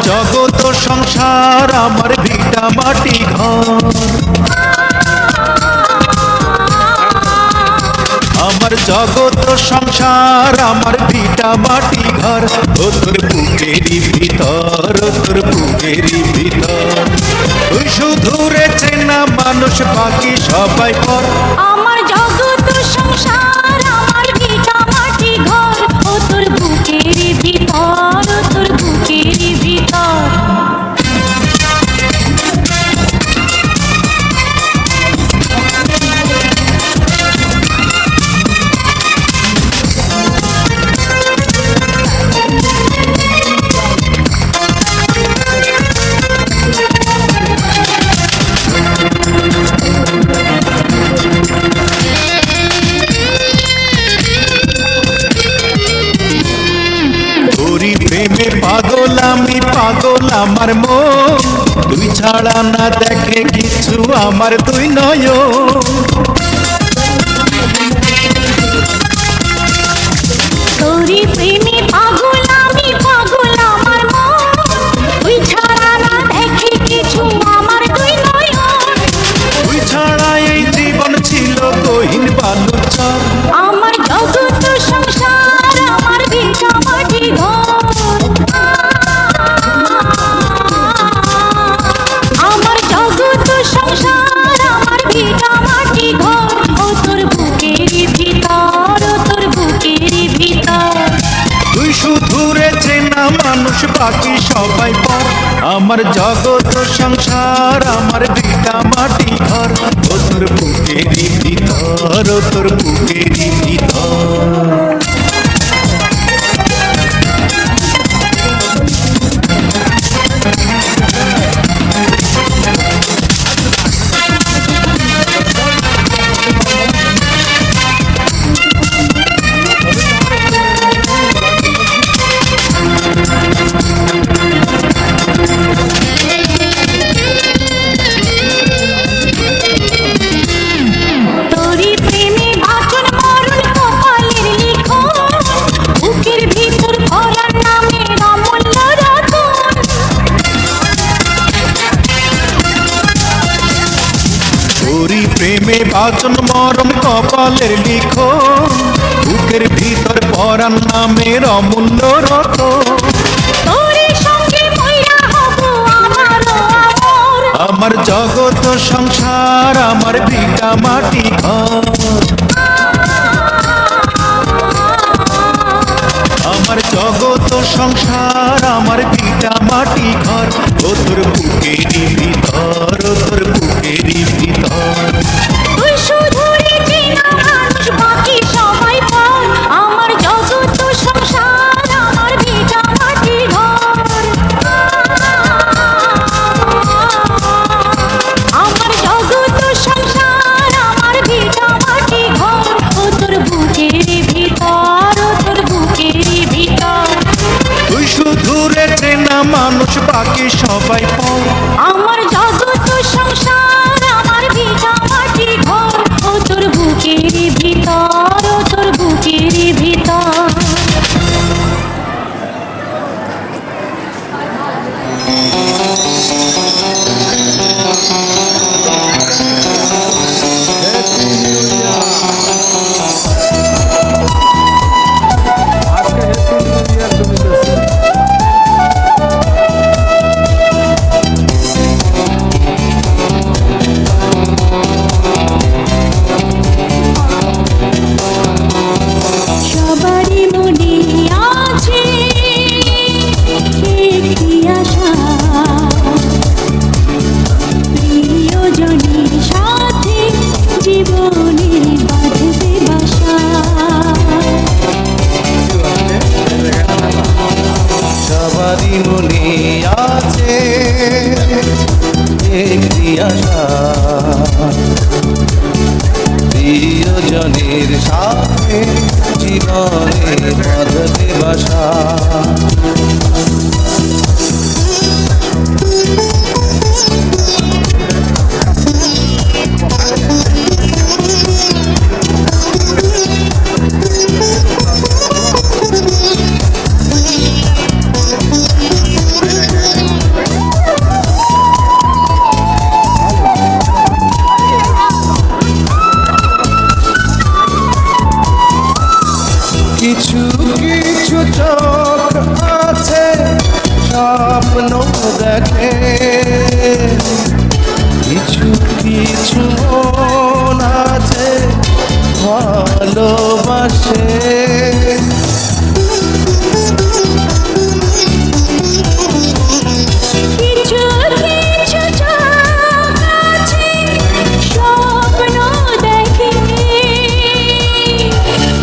জগৎ সংসার আমার ভিটা মাটি ঘর, আমার জগৎ সংসার আমার ভিটা মাটি ঘর, ও তোর বুকেরই ভিতর, ও তোর বুকেরই ভিতর, তুই শুধু রে চেনা মানুষ বাকি সবাই পর। আমার জগৎ সংসার আমার ভিটা মাটি ঘর, ও তোর বুকেরই ভিতর, ও তোর বুকেরই ভিতর। প্রেমে পাগল আমি, পাগল আমার মন, তুই ছাড়া না দেখে কিছু আমার দুই নয়ন। তোরি প্রেমে পাগল আমি, পাগল আমার মন, তুই ছাড়া না দেখে কিছু আমার দুই নয়ন। তুই ছাড়া এই জীবন ছিল গহীন বালুচর, আমার জগৎ সংসার আমার ভিটা মাটি ঘর, আমার জগৎ সংসার আমার ভিটা মাটি ঘর, ও তোর বুকেরই ভিতর, ও তোর বুকেরই ভিতর। তুই শুধু রে চেনা মানুষ বাকি সবাই পর। আমার জগৎ সংসার আমার ভিটা মাটি ঘর, ও তোর বুকেরই ভিতর, ও তোর বুকেরই ভিতর। তোরি প্রেমে বাঁচন মরণ কপালের লিখন, বুকের ভিতর ভরা নামের অমূল্য রতন। তোরি প্রেমে বাঁচন মরণ কপালের লিখন, বুকের ভিতর পরাণ নামের অমূল্য রতন। তোরি সঙ্গে মইরা হব আমারও আমর, আমার জগৎ সংসার আমার ভিটা মাটি ঘর, আমার জগৎ সংসার আমার ভিটা মাটি ঘর, ও তোর বুকেরই ভিতর, ও তোর বুকেরই ভিতর। তুই শুধু রে চেনা মানুষ বাকি সবাই পর। আমার জগৎ সংসার আমার ভিটা মাটি ঘর, আমার জগৎ সংসার আমার ভিটা মাটি ঘর, ও তোর বুকেরই ভিতর, ও তোর বুকেরই ভিতর। তুই শুধু রে চেনা মানুষ বাকি সবাই পর। আমার জগৎ সংসার আমার ভিটা মাটি ঘর, ও তোর বুকেরই ভিতর, ও তোর বুকেরই ভিতর। আশা প্রিয়জনের সাথে জীবনে বাঁধবে বাসা কিছু কিছু চোখ আছে স্বপ্ন দেখে কিছু কিছু মন আছে ভালোবাসে কিছু কিছু চোখ আছে স্বপ্ন দেখে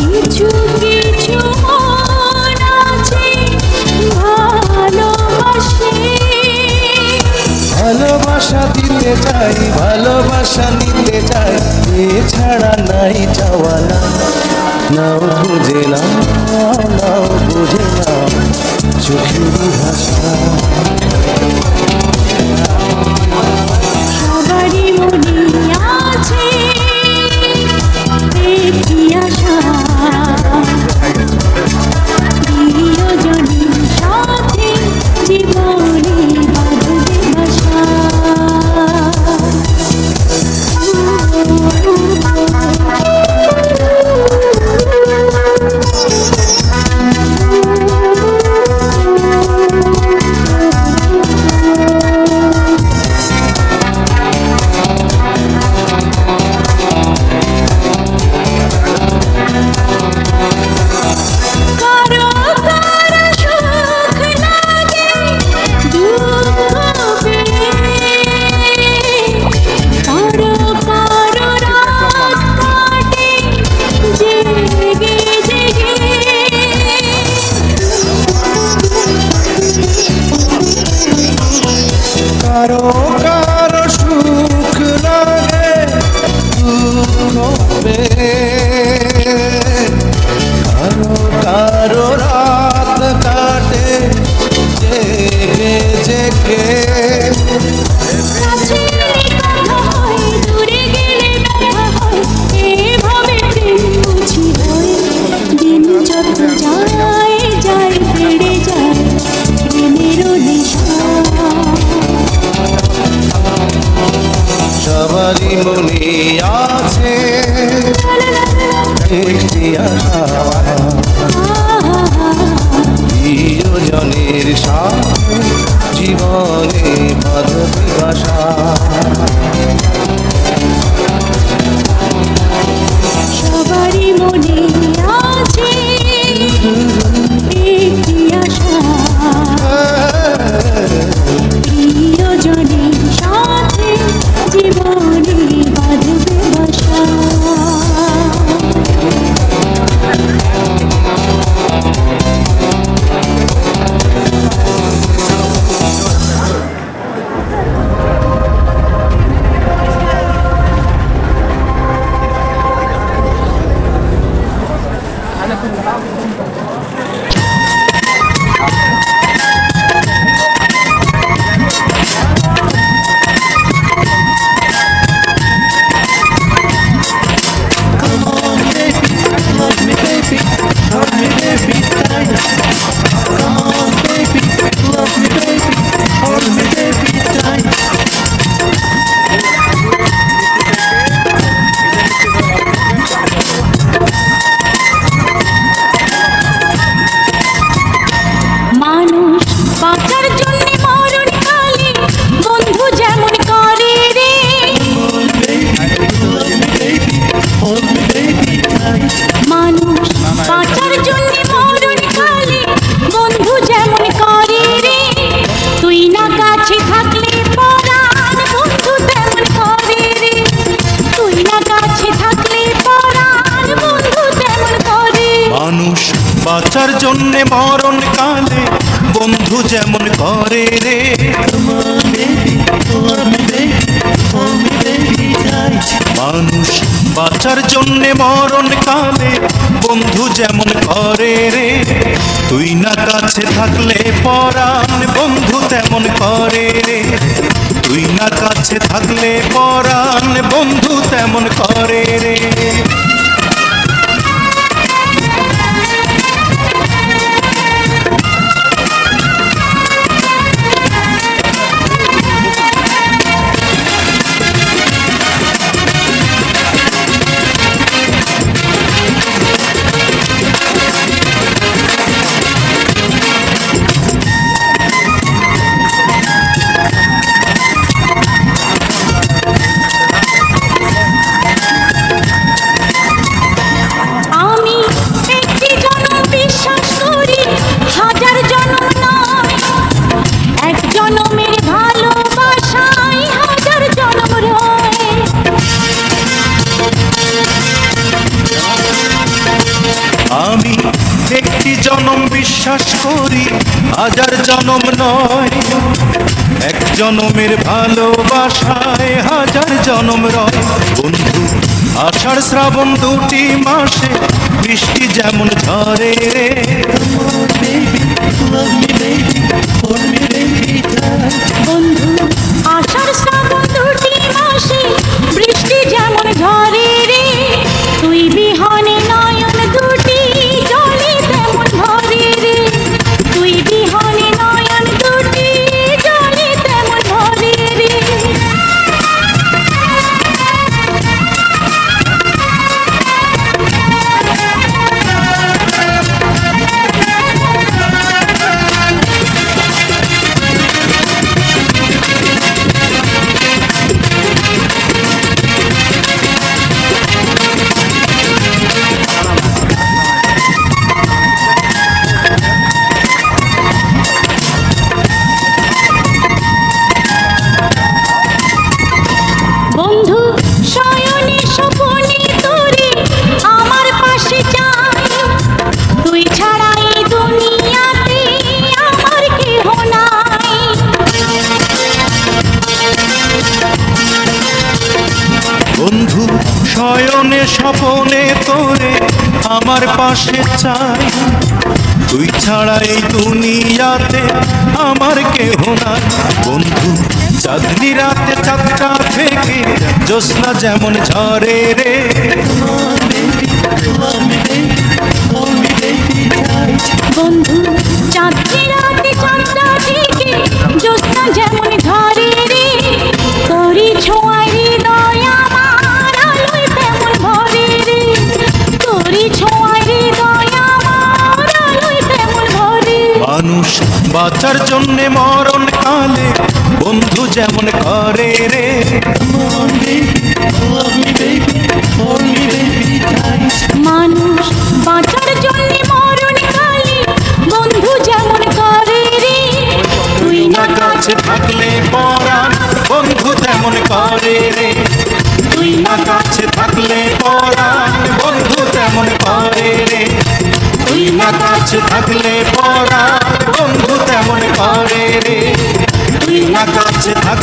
কিছু কিছু মন আছে ভালোবাসে ভালোবাসা দিতে চাই ভালোবাসা নিতে চাই এছাড়া নাই চাওয়া না নাও বুঝে না নাও বুঝে না চোখের ভাষা সবারই মনে আছে একটি আশা প্রিয়জনের সাথে জীবনে বাঁধবে বাসা কারো কারো সুখ লাগে দুঃখ পেয়ে কারো কারো রাত কাটে জেগে জেগে কারো কারো সুখ লাগে দুঃখ পেয়ে কারো কারো রাত কাটে জেগে জেগে কাছে কথা হয় দূরে গেলে ব্যথা হয় এভাবে প্রেম বুঝি হয় দিন যত যায় যায় বেড়ে যায় প্রেমেরও নেশা সবারই মনে আছে একটি আশা প্রিয়জনের সাথে জীবনে বাঁধবে বাসা সবারই মনে আছে একটি আশা প্রিয়জনের সাথে জীবনে বাঁধবে বাসা মানুষ বাঁচার জন্য মরণ কালে বন্ধু যেমন করে রে মানুষ বাঁচার জন্য মরণ কালে বন্ধু যেমন করে রে তুই না কাছে থাকলে পরাণ বন্ধু তেমন করে রে তুই না কাছে থাকলে পরাণ বন্ধু তেমন করে মানুষ বাঁচার জন্যে মরণ কালে বন্ধু যেমন করে রে জন্যে মরণ কালে বন্ধু যেমন করে রে, তুই না কাছে থাকলে পরাণ বন্ধু তেমন করে রে, তুই না কাছে থাকলে পরাণ বন্ধু তেমন করে রে। আমি একটি জনম বিশ্বাস করি, হাজার জনম নয়। এক জনমের ভালোবাসায় হাজার জনম রয়। আমি একটি জনম বিশ্বাস করি, হাজার জনম নয়। এক জনমের ভালোবাসায় হাজার জনম রয়। বন্ধু আষাঢ় শ্রাবণ দুটি মাসে বৃষ্টি যেমন ঝরে রে, বন্ধু আষাঢ় শ্রাবণ দুটি মাসে বৃষ্টি যেমন ঝরে রে, তুই বিহনে নয়ন দুটি জলে তেমন ভরে রে, তুই বিহনে নয়ন দুটি জলে তেমন ভরে রে। বন্ধু শয়নে স্বপনে তোরে আমার পাশে চাই, তুই ছাড়া এই দুনিয়াতে আমার কেহ নাই। বন্ধু শয়নে স্বপনে তোরে আমার পাশে চাই, তুই ছাড়া এই দুনিয়াতে আমার কেহ নাই। বন্ধু চাঁদনি রাতে চাঁদটা থেকে জ্যোৎস্না যেমন ঝরে রে, বন্ধু চাঁদনি রাতে চাঁদটা থেকে জ্যোৎস্না যেমন ঝরে রে, তোরি ছোঁয়ায় হৃদয় আমার আলোয় তেমন ভরে রে, তোরি ছোঁয়ায় হৃদয় আমার আলোয় তেমন ভরে। মানুষ বাঁচার জন্যে মরণ কালে বন্ধু যেমন করে রে, মানুষ বাঁচার জন্যে মরণ কালে বন্ধু যেমন করে রে, তুই না কাছে থাকলে পরাণ বন্ধু তেমন করে রে, তুই না কাছে থাকলে পরাণ বন্ধু তেমন করে রে, তুই না কাছে থাকলে পরাণ বন্ধু তেমন করে রে, তুই না কাছে থাকলে